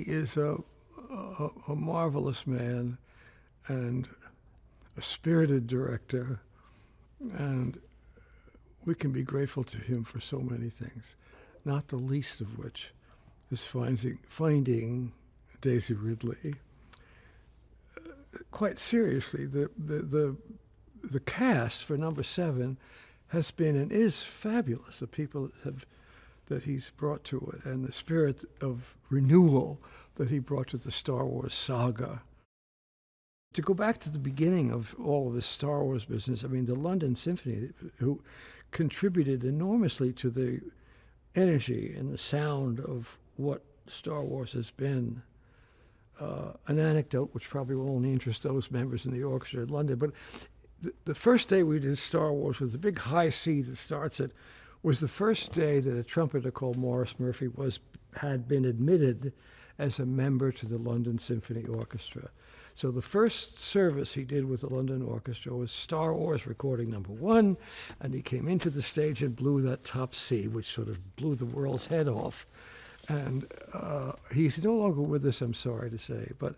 is a marvelous man and a spirited director, and we can be grateful to him for so many things, not the least of which is finding Daisy Ridley. Quite seriously, the cast for number 7 has been and is fabulous. The people that he's brought to it, and the spirit of renewal that he brought to the Star Wars saga. To go back to the beginning of all of this Star Wars business, I mean, the London Symphony, who contributed enormously to the energy and the sound of what Star Wars has been. An anecdote which probably will only interest those members in the orchestra at London, but the first day we did Star Wars with the big high C that starts it was the first day that a trumpeter called Maurice Murphy had been admitted as a member to the London Symphony Orchestra. So the first service he did with the London Orchestra was Star Wars recording number 1, and he came into the stage and blew that top C, which sort of blew the world's head off. And he's no longer with us, I'm sorry to say, but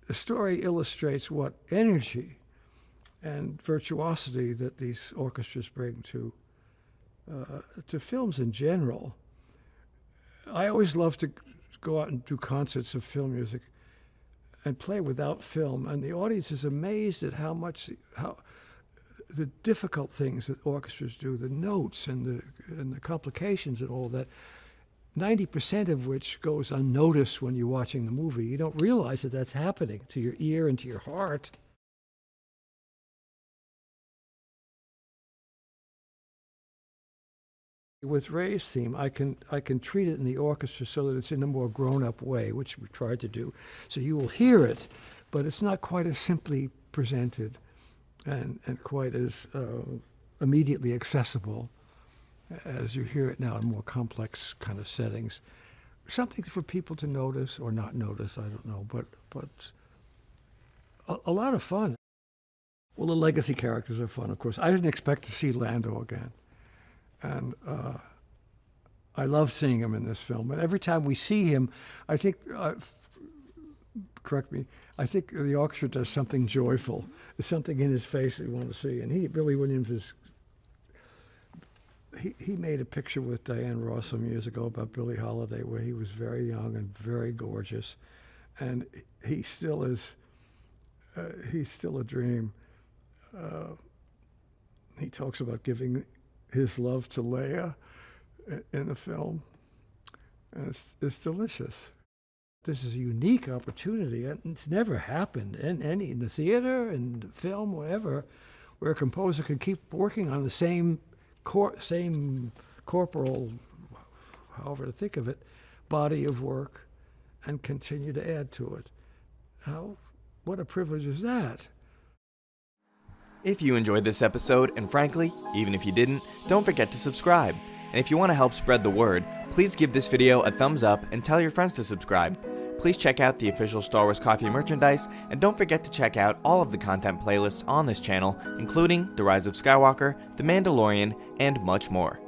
the story illustrates what energy and virtuosity that these orchestras bring to films in general. I always love to go out and do concerts of film music and play without film, and the audience is amazed at how the difficult things that orchestras do, the notes and the complications and all of that, 90% of which goes unnoticed when you're watching the movie. You don't realize that that's happening to your ear and to your heart. With Ray's theme, I can treat it in the orchestra so that it's in a more grown-up way, which we tried to do. So you will hear it, but it's not quite as simply presented and quite as immediately accessible as you hear it now in more complex kind of settings. Something for people to notice or not notice, I don't know, but a lot of fun. Well, the legacy characters are fun, of course. I didn't expect to see Lando again. And I love seeing him in this film. And every time we see him, I think, correct me, I think the orchestra does something joyful. There's something in his face that you want to see. And Billy Williams is, he made a picture with Diane Ross some years ago about Billie Holiday where he was very young and very gorgeous. And he still is, he's still a dream. He talks about giving his love to Leia in the film, and it's delicious. This is a unique opportunity, and it's never happened in the theater, in the film, wherever, where a composer can keep working on the same corporal, however to think of it, body of work, and continue to add to it. What a privilege is that? If you enjoyed this episode, and frankly, even if you didn't, don't forget to subscribe. And if you want to help spread the word, please give this video a thumbs up and tell your friends to subscribe. Please check out the official Star Wars Coffee merchandise, and don't forget to check out all of the content playlists on this channel, including The Rise of Skywalker, The Mandalorian, and much more.